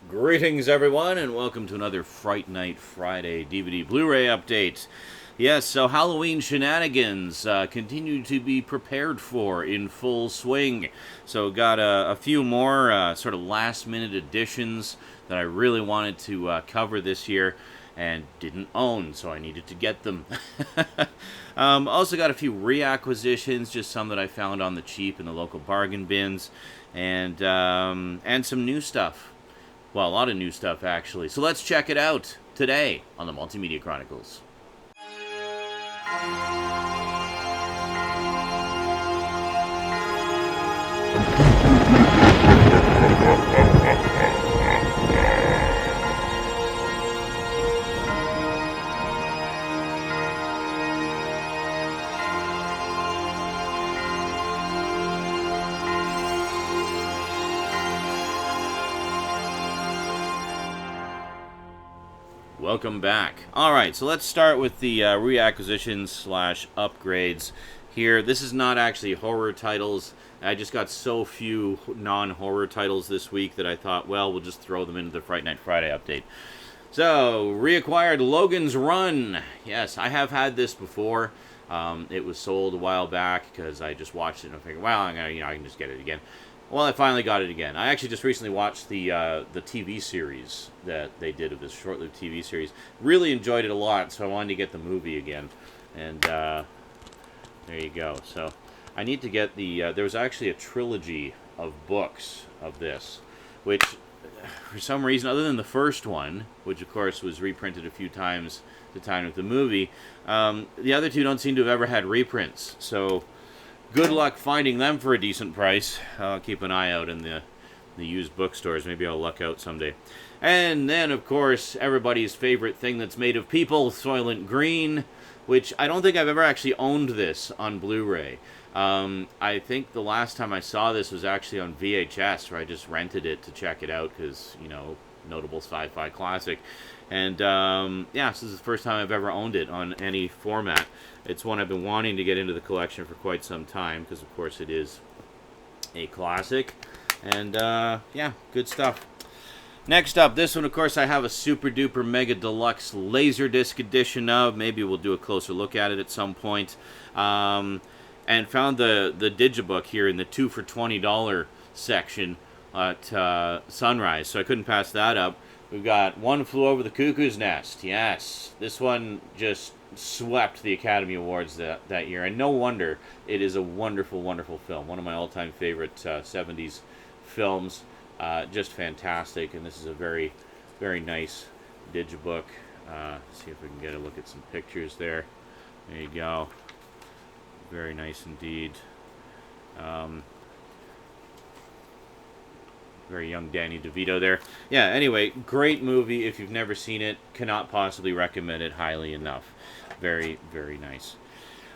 Greetings, everyone, and welcome to another Fright Night Friday DVD Blu-ray update. Yes, so Halloween Shenanigans continue to be prepared for in full swing. So got a few more sort of last-minute additions that I really wanted to cover this year and didn't own, so I needed to get them. Also got a few reacquisitions, just some that I found on the cheap in the local bargain bins, and some new stuff. Well, a lot of new stuff, actually. So let's check it out today on the Multimedia Chronicles. Welcome back. Alright, so let's start with the reacquisitions / upgrades here. This is not actually horror titles. I just got so few non-horror titles this week that I thought, well, we'll just throw them into the Fright Night Friday update. So, reacquired Logan's Run. Yes, I have had this before. It was sold a while back because I just watched it and I figured, well, I can just get it again. Well, I finally got it again. I actually just recently watched the TV series that they did of this short-lived TV series. Really enjoyed it a lot, so I wanted to get the movie again. And there you go. So I need to get the... there was actually a trilogy of books of this, which for some reason, other than the first one, which of course was reprinted a few times to time with the movie, the other two don't seem to have ever had reprints. So... good luck finding them for a decent price. I'll keep an eye out in the used bookstores. Maybe I'll luck out someday. And then, of course, everybody's favorite thing that's made of people, Soylent Green, which I don't think I've ever actually owned this on Blu-ray. I think the last time I saw this was actually on VHS, where I just rented it to check it out because, notable sci-fi classic. And, yeah, this is the first time I've ever owned it on any format. It's one I've been wanting to get into the collection for quite some time, because, of course, it is a classic. And, yeah, good stuff. Next up, this one, of course, I have a super-duper mega deluxe Laserdisc edition of. Maybe we'll do a closer look at it at some point. And found the Digibook here in the 2 for $20 section at Sunrise, so I couldn't pass that up. We've got One Flew Over the Cuckoo's Nest. Yes, this one just swept the Academy Awards that year, and no wonder. It is a wonderful, wonderful film. One of my all-time favorite 70s films. Just fantastic, and this is a very, very nice Digibook. See if we can get a look at some pictures there. There you go. Very nice indeed. Very young Danny DeVito there. Yeah, anyway, great movie. If you've never seen it, cannot possibly recommend it highly enough. Very, very nice.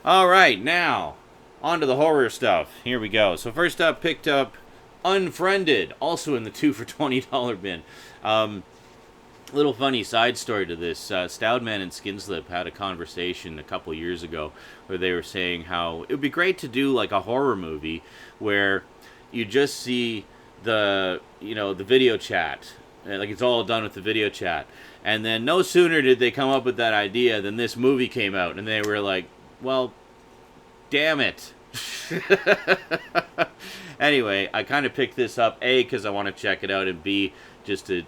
All right, now, on to the horror stuff. Here we go. So first up, picked up Unfriended, also in the 2 for $20 bin. Little funny side story to this. Stoudman and Skinslip had a conversation a couple years ago where they were saying how it would be great to do like a horror movie where you just see the video chat, like it's all done with the video chat, and then no sooner did they come up with that idea than this movie came out, and they were like, well, damn it. Anyway, I kind of picked this up, A, because I want to check it out, and B, just to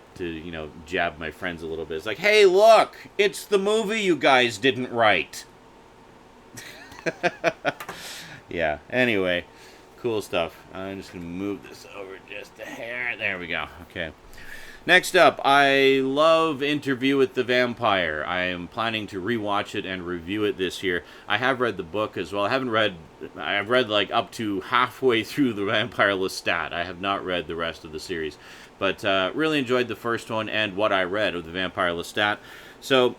jab my friends a little bit. It's like, hey, look, it's the movie you guys didn't write. Yeah, anyway. Cool stuff. I'm just going to move this over just a hair. There we go. Okay. Next up, I love Interview with the Vampire. I am planning to rewatch it and review it this year. I have read the book as well. I've read like up to halfway through the Vampire Lestat. I have not read the rest of the series. But really enjoyed the first one and what I read of the Vampire Lestat. So,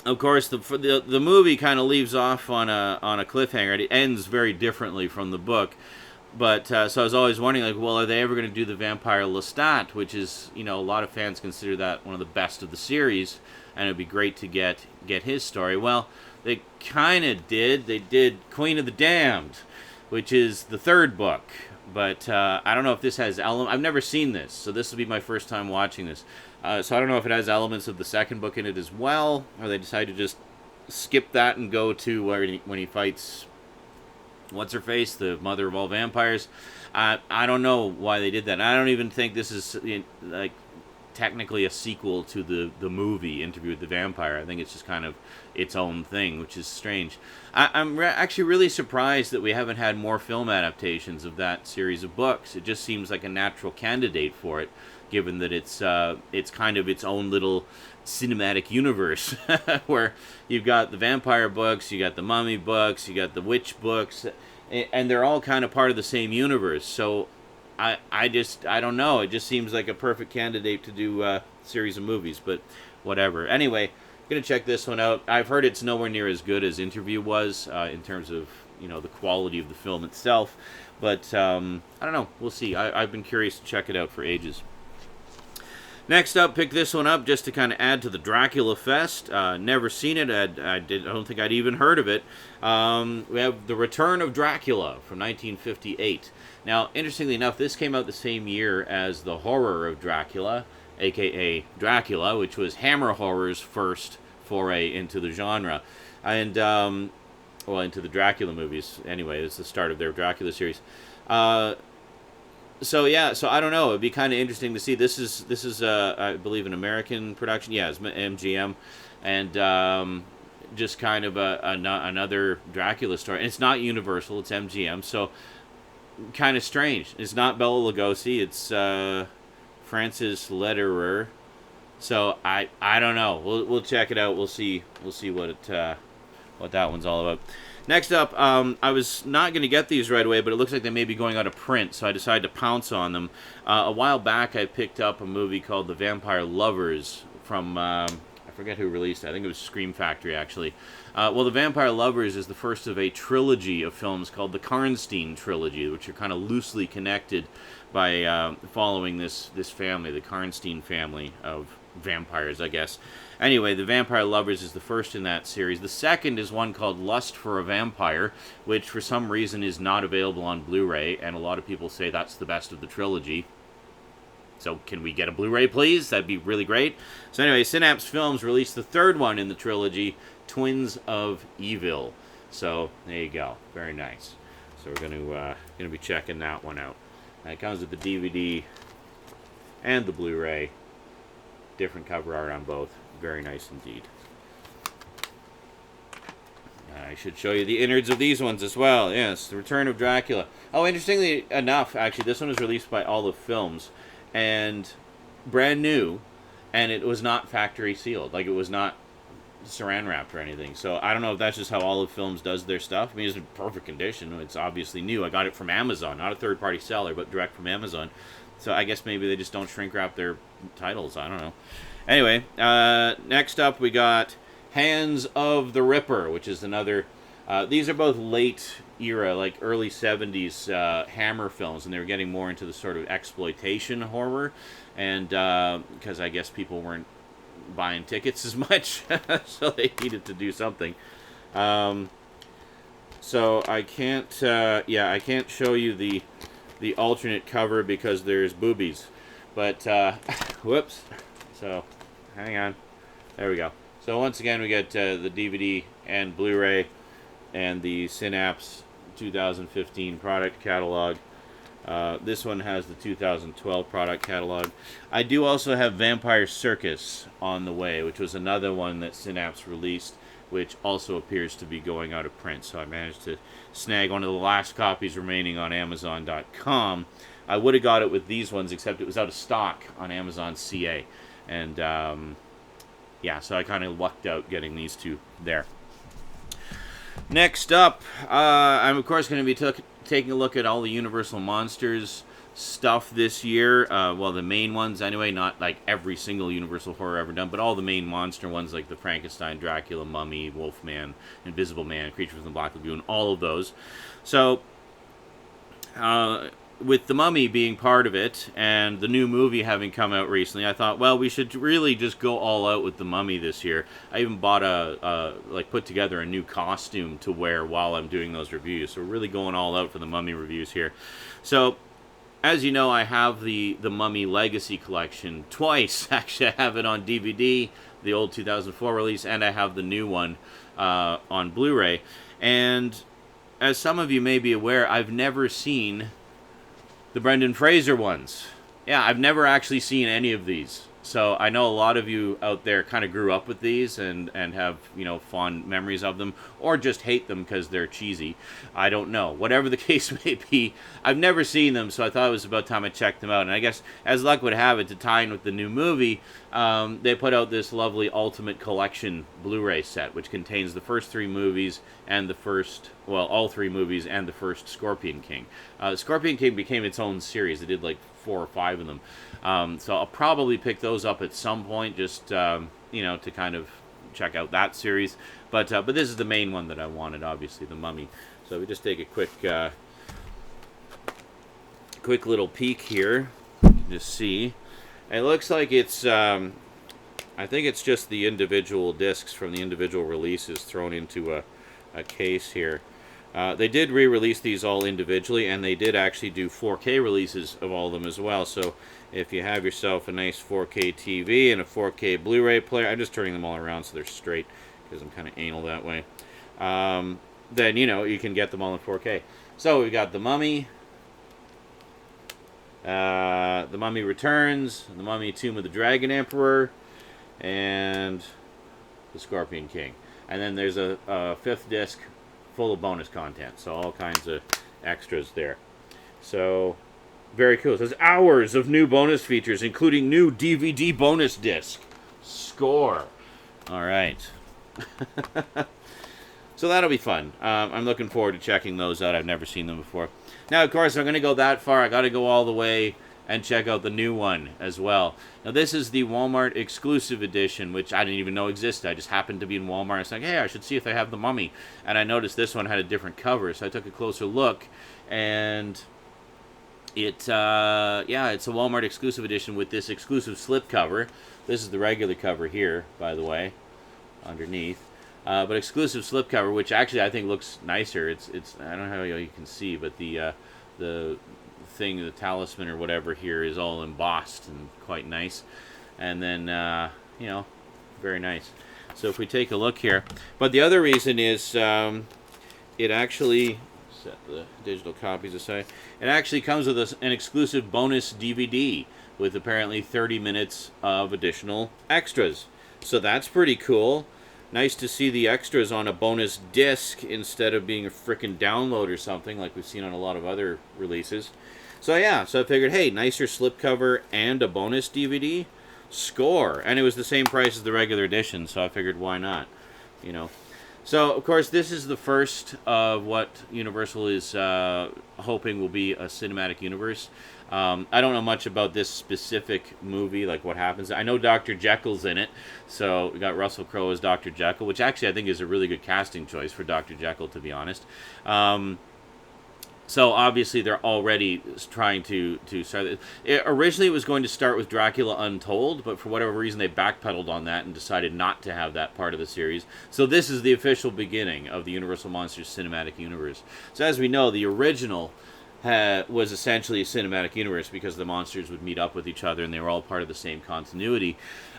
of course, the movie kind of leaves off on a cliffhanger. It ends very differently from the book. But, so I was always wondering, like, well, are they ever going to do the Vampire Lestat, which is, a lot of fans consider that one of the best of the series, and it would be great to get his story. Well, they kind of did. They did Queen of the Damned, which is the third book But I don't know if this has elements. I've never seen this, so this will be my first time watching this. So I don't know if it has elements of the second book in it as well, or they decided to just skip that and go to when he fights what's her face, the mother of all vampires. I don't know why they did that. I don't even think this is like technically a sequel to the movie Interview with the Vampire. I think it's just kind of its own thing, which is strange. I'm actually really surprised that we haven't had more film adaptations of that series of books. It just seems like a natural candidate for it, given that it's kind of its own little cinematic universe where you've got the vampire books, you got the mummy books, you got the witch books, and they're all kind of part of the same universe. So I don't know. It just seems like a perfect candidate to do a series of movies, but whatever. Anyway, I'm going to check this one out. I've heard it's nowhere near as good as Interview was in terms of, the quality of the film itself. But I don't know. We'll see. I've been curious to check it out for ages. Next up, pick this one up just to kind of add to the Dracula Fest. Never seen it. I don't think I'd even heard of it. We have The Return of Dracula from 1958. Now, interestingly enough, this came out the same year as The Horror of Dracula, a.k.a. Dracula, which was Hammer Horror's first foray into the genre. And, into the Dracula movies. Anyway, it's the start of their Dracula series. So I don't know. It'd be kind of interesting to see. This is I believe an American production. Yeah, it's MGM, and just kind of another Dracula story. And it's not Universal. It's MGM. So kind of strange. It's not Bela Lugosi. It's Francis Lederer. So I don't know. We'll check it out. We'll see what that one's all about. Next up, I was not going to get these right away, but it looks like they may be going out of print, so I decided to pounce on them. A while back, I picked up a movie called The Vampire Lovers from, I forget who released it. I think it was Scream Factory, actually. The Vampire Lovers is the first of a trilogy of films called the Karnstein Trilogy, which are kind of loosely connected by following this family, the Karnstein family of vampires, I guess. Anyway, The Vampire Lovers is the first in that series. The second is one called Lust for a Vampire, which for some reason is not available on Blu-ray, and a lot of people say that's the best of the trilogy. So can we get a Blu-ray, please? That'd be really great. So anyway, Synapse Films released the third one in the trilogy, Twins of Evil. So there you go. Very nice. So we're going to be checking that one out. It comes with the DVD and the Blu-ray. Different cover art on both. Very nice indeed. I should show you the innards of these ones as well. Yes, The Return of Dracula. Oh, interestingly enough, actually, this one was released by Olive Films, and brand new, and it was not factory sealed. Like, it was not saran wrapped or anything. So I don't know if that's just how Olive Films does their stuff. I mean, it's in perfect condition. It's obviously new. I got it from Amazon, not a third-party seller, but direct from Amazon. So I guess maybe they just don't shrink wrap their titles. I don't know. Anyway, next up we got Hands of the Ripper, which is another... these are both late era, like early 70s Hammer films, and they were getting more into the sort of exploitation horror, and because I guess people weren't buying tickets as much, so they needed to do something. So I can't show you the alternate cover because there's boobies, but whoops. So hang on, there we go. So once again, we get the DVD and Blu-ray and the Synapse 2015 product catalog. This one has the 2012 product catalog. I do also have Vampire Circus on the way, which was another one that Synapse released, which also appears to be going out of print. So I managed to snag one of the last copies remaining on Amazon.com. I would have got it with these ones, except it was out of stock on Amazon CA. And so I kind of lucked out getting these two there. Next up, I'm of course going to be taking a look at all the Universal Monsters stuff this year. The main ones anyway, not like every single Universal horror ever done, but all the main monster ones like the Frankenstein, Dracula, Mummy, Wolfman, Invisible Man, Creature from the Black Lagoon, all of those. So with The Mummy being part of it and the new movie having come out recently, I thought, well, we should really just go all out with The Mummy this year. I even bought put together a new costume to wear while I'm doing those reviews. So we're really going all out for the Mummy reviews here. So, as you know, I have the Mummy Legacy Collection twice. Actually, I have it on DVD, the old 2004 release, and I have the new one on Blu-ray. And as some of you may be aware, I've never seen the Brendan Fraser ones. Yeah, I've never actually seen any of these. So I know a lot of you out there kind of grew up with these and have, fond memories of them, or just hate them because they're cheesy. I don't know. Whatever the case may be, I've never seen them, so I thought it was about time I checked them out. And I guess, as luck would have it, to tie in with the new movie, they put out this lovely Ultimate Collection Blu-ray set, which contains the first three movies and all three movies and the first Scorpion King. Scorpion King became its own series. They did like 4 or 5 of them. So I'll probably pick those up at some point, just to kind of check out that series. But this is the main one that I wanted, obviously, the Mummy. So we just take a quick little peek here, just see. It looks like it's I think it's just the individual discs from the individual releases thrown into a case here. They did re-release these all individually, and they did actually do 4K releases of all of them as well. So if you have yourself a nice 4K TV and a 4K Blu-ray player, I'm just turning them all around so they're straight because I'm kind of anal that way, then, you can get them all in 4K. So we've got The Mummy, The Mummy Returns, The Mummy Tomb of the Dragon Emperor, and The Scorpion King. And then there's a 5th disc full of bonus content, so all kinds of extras there. So, very cool. So there's hours of new bonus features, including new DVD bonus disc. Score. All right. So that'll be fun. I'm looking forward to checking those out. I've never seen them before. Now, of course, I'm going to go that far. I got to go all the way and check out the new one as well. Now, this is the Walmart exclusive edition, which I didn't even know existed. I just happened to be in Walmart. I was like, hey, I should see if they have the Mummy. And I noticed this one had a different cover, so I took a closer look. And it's a Walmart exclusive edition with this exclusive slipcover. This is the regular cover here, by the way, underneath. But exclusive slipcover, which actually I think looks nicer. It's I don't know how you can see, but the thing, the talisman or whatever here is all embossed and quite nice. And then very nice. So if we take a look here, but the other reason is it actually, set the digital copies aside, it actually comes with an exclusive bonus DVD with apparently 30 minutes of additional extras. So that's pretty cool. Nice to see the extras on a bonus disc instead of being a frickin' download or something like we've seen on a lot of other releases. So yeah, so I figured, hey, nicer slipcover and a bonus DVD? Score! And it was the same price as the regular edition, so I figured, why not? So, of course, this is the first of what Universal is hoping will be a cinematic universe. I don't know much about this specific movie, like what happens. I know Dr. Jekyll's in it, so we got Russell Crowe as Dr. Jekyll, which actually I think is a really good casting choice for Dr. Jekyll, to be honest. So obviously they're already trying to start it. Originally it was going to start with Dracula Untold, but for whatever reason they backpedaled on that and decided not to have that part of the series. So this is the official beginning of the Universal Monsters Cinematic Universe. So as we know, the original was essentially a cinematic universe because the monsters would meet up with each other and they were all part of the same continuity.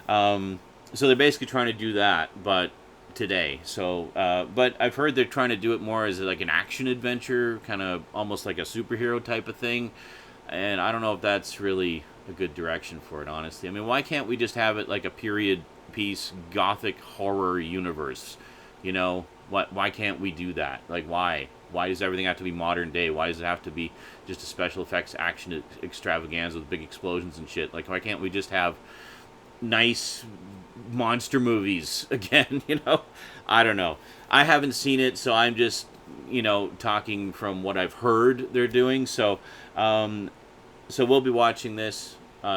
So they're basically trying to do that, but today. So, but I've heard they're trying to do it more as like an action adventure, kind of almost like a superhero type of thing. And I don't know if that's really a good direction for it, honestly. I mean, why can't we just have it like a period piece gothic horror universe? Why can't we do that? Like, why? Why does everything have to be modern day? Why does it have to be just a special effects action extravaganza with big explosions and shit? Like, why can't we just have nice monster movies again? I don't know. I haven't seen it, so I'm just talking from what I've heard they're doing. So we'll be watching this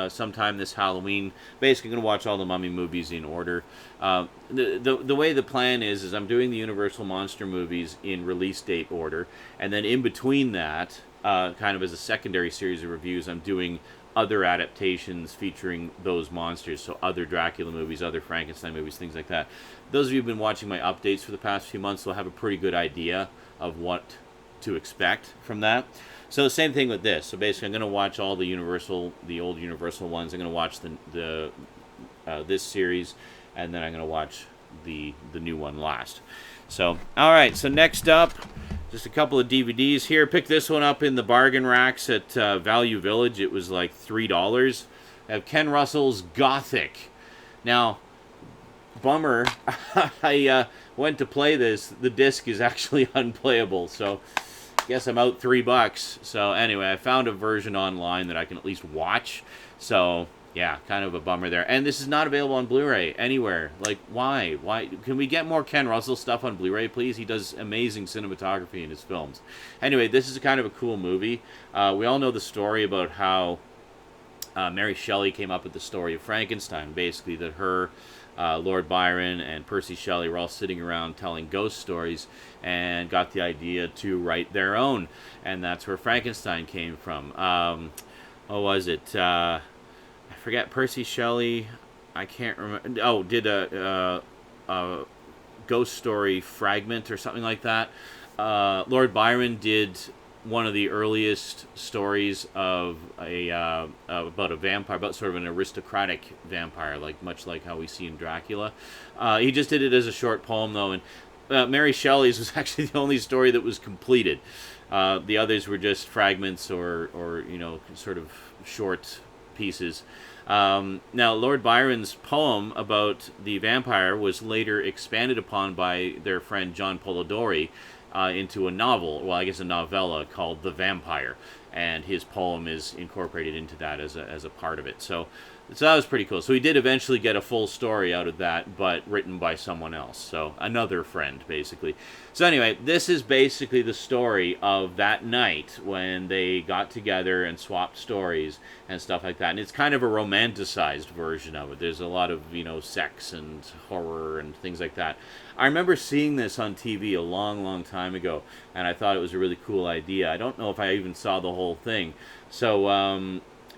sometime this Halloween. Basically going to watch all the Mummy movies in order. The way the plan is I'm doing the Universal monster movies in release date order, and then in between that kind of as a secondary series of reviews, I'm doing other adaptations featuring those monsters. So other Dracula movies, other Frankenstein movies, things like that. Those of you who've been watching my updates for the past few months will have a pretty good idea of what to expect from that. So the same thing with this. So basically, I'm going to watch all the old Universal ones. I'm going to watch the this series, and then I'm going to watch the new one last. So, all right. So next up, just a couple of DVDs here. Picked this one up in the bargain racks at Value Village. It was like $3. I have Ken Russell's Gothic. Now, bummer. I went to play this. The disc is actually unplayable, so I guess I'm out $3. So anyway, I found a version online that I can at least watch. So yeah, kind of a bummer there. And this is not available on Blu-ray anywhere. Like, why? Why? Can we get more Ken Russell stuff on Blu-ray, please? He does amazing cinematography in his films. Anyway, this is kind of a cool movie. We all know the story about how Mary Shelley came up with the story of Frankenstein. Basically, that her, Lord Byron, and Percy Shelley were all sitting around telling ghost stories and got the idea to write their own. And that's where Frankenstein came from. What was it? I forget. Percy Shelley, I can't remember. Oh, did a ghost story fragment or something like that. Lord Byron did one of the earliest stories of about a vampire, about sort of an aristocratic vampire, like much like how we see in Dracula. He just did it as a short poem, though, and Mary Shelley's was actually the only story that was completed. The others were just fragments or sort of short pieces. Now, Lord Byron's poem about the vampire was later expanded upon by their friend John Polidori into a novel, well, I guess a novella called The Vampire, and his poem is incorporated into that as a part of it. So that was pretty cool. So he did eventually get a full story out of that, but written by someone else. So another friend, basically. So anyway, this is basically the story of that night when they got together and swapped stories and stuff like that. And it's kind of a romanticized version of it. There's a lot of, sex and horror and things like that. I remember seeing this on TV a long, long time ago, and I thought it was a really cool idea. I don't know if I even saw the whole thing. So,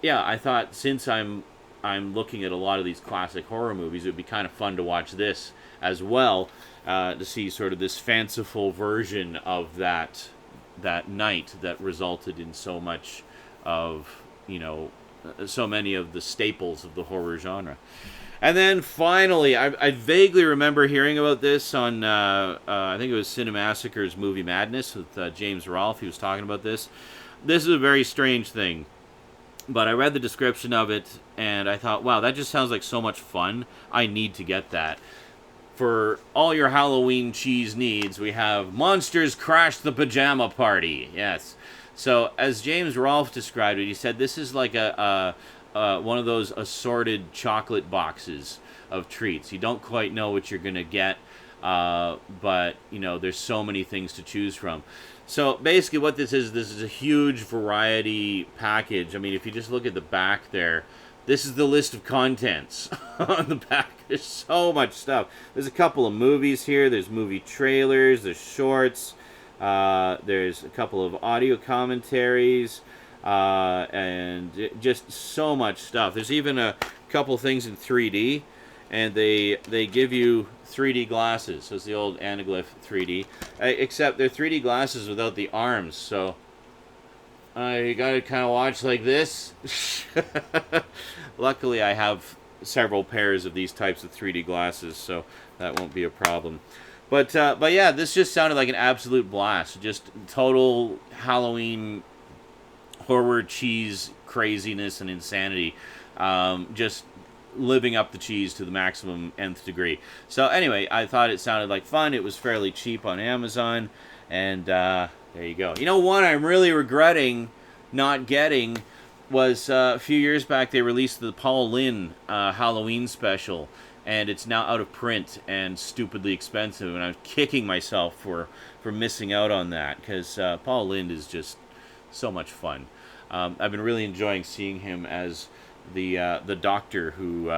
yeah, I thought since I'm looking at a lot of these classic horror movies, it would be kind of fun to watch this as well, to see sort of this fanciful version of that night that resulted in so much of, so many of the staples of the horror genre. And then finally, I vaguely remember hearing about this on, I think it was Cinemassacre's Movie Madness with James Rolfe. He was talking about this. This is a very strange thing. But I read the description of it, and I thought, wow, that just sounds like so much fun. I need to get that. For all your Halloween cheese needs, we have Monsters Crash the Pajama Party. Yes. So, as James Rolfe described it, he said this is like one of those assorted chocolate boxes of treats. You don't quite know what you're going to get, but, there's so many things to choose from. So basically what this is a huge variety package. I mean, if you just look at the back there, this is the list of contents on the back. There's so much stuff. There's a couple of movies here. There's movie trailers. There's shorts. There's a couple of audio commentaries. And just so much stuff. There's even a couple things in 3D. And they give you 3D glasses. So it's the old Anaglyph 3D. Except they're 3D glasses without the arms. So you got to kind of watch like this. Luckily, I have several pairs of these types of 3D glasses, so that won't be a problem. But yeah, this just sounded like an absolute blast. Just total Halloween horror cheese craziness and insanity. Just living up the cheese to the maximum nth degree. So anyway, I thought it sounded like fun. It was fairly cheap on Amazon, and there you go. One I'm really regretting not getting was a few years back they released the Paul Lynde Halloween special, and it's now out of print and stupidly expensive, and I'm kicking myself for missing out on that, because Paul Lynde is just so much fun. I've been really enjoying seeing him as the doctor who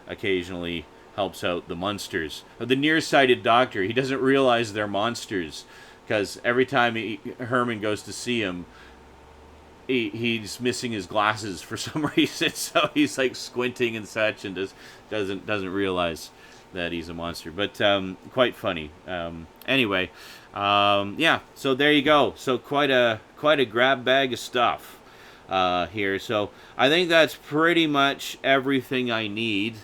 occasionally helps out the monsters. The nearsighted doctor. He doesn't realize they're monsters, because every time Herman goes to see him, he's missing his glasses for some reason, so he's like squinting and such, and just doesn't realize that he's a monster. But quite funny. Anyway, yeah. So there you go. So quite a grab bag of stuff here. So I think that's pretty much everything I need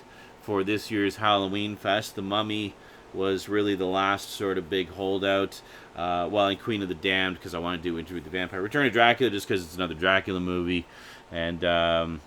for this year's Halloween Fest. The Mummy was really the last sort of big holdout. Well, and Queen of the Damned, because I want to do Interview with the Vampire. Return of Dracula, just because it's another Dracula movie. And,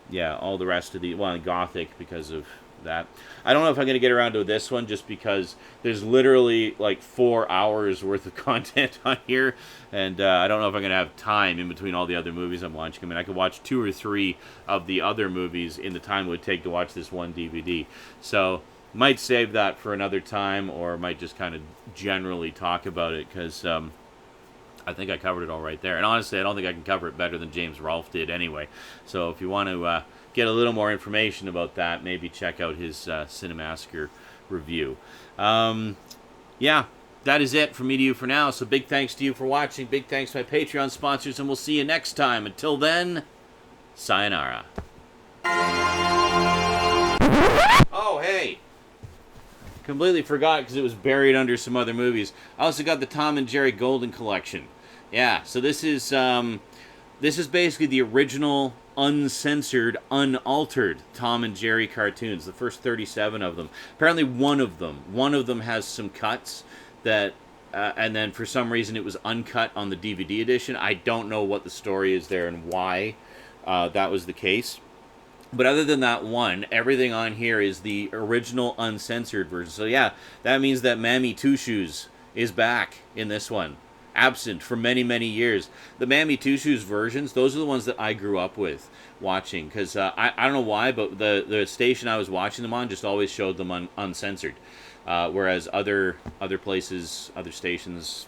yeah, all the rest of the... Well, Gothic, because of that. I don't know if I'm going to get around to this one, just because there's literally, like, 4 hours worth of content on here. And I don't know if I'm going to have time in between all the other movies I'm watching. I mean, I could watch 2 or 3 of the other movies in the time it would take to watch this one DVD. So... might save that for another time, or might just kind of generally talk about it, because I think I covered it all right there. And honestly, I don't think I can cover it better than James Rolfe did anyway. So if you want to get a little more information about that, maybe check out his Cinemassacre review. Yeah, that is it from me to you for now. So big thanks to you for watching. Big thanks to my Patreon sponsors, and we'll see you next time. Until then, sayonara. Oh, hey! Completely forgot because it was buried under some other movies. I also got the Tom and Jerry Golden Collection. Yeah, so this is basically the original, uncensored, unaltered Tom and Jerry cartoons. The first 37 of them. Apparently, one of them has some cuts that, and then for some reason it was uncut on the DVD edition. I don't know what the story is there and why that was the case. But other than that one, everything on here is the original uncensored version. So yeah, that means that Mammy Two Shoes is back in this one. Absent for many, many years. The Mammy Two Shoes versions, those are the ones that I grew up with watching. Because I don't know why, but the station I was watching them on just always showed them uncensored. Whereas other places, other stations...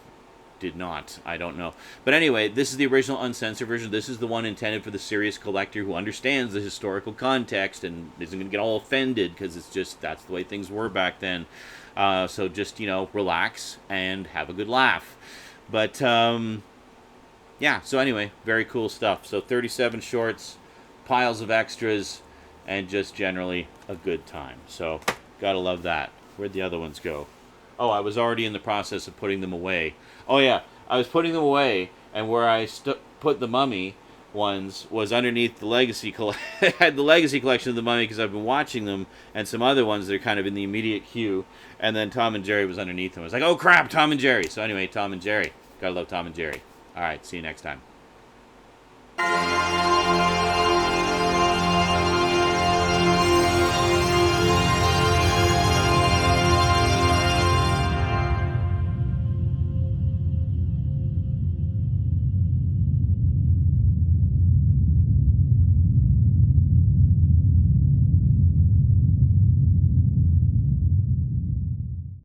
did not. I don't know. But anyway, this is the original uncensored version. This is the one intended for the serious collector who understands the historical context and isn't going to get all offended, because it's just, that's the way things were back then. So just, relax and have a good laugh. But, yeah, so anyway, very cool stuff. So 37 shorts, piles of extras, and just generally a good time. So, gotta love that. Where'd the other ones go? Oh, I was already in the process of putting them away. Oh, yeah, I was putting them away, and where I put the Mummy ones was underneath the Legacy I had the Legacy collection of the Mummy because I've been watching them, and some other ones that are kind of in the immediate queue, and then Tom and Jerry was underneath them. I was like, oh, crap, Tom and Jerry. So anyway, Tom and Jerry. Gotta love Tom and Jerry. All right, see you next time.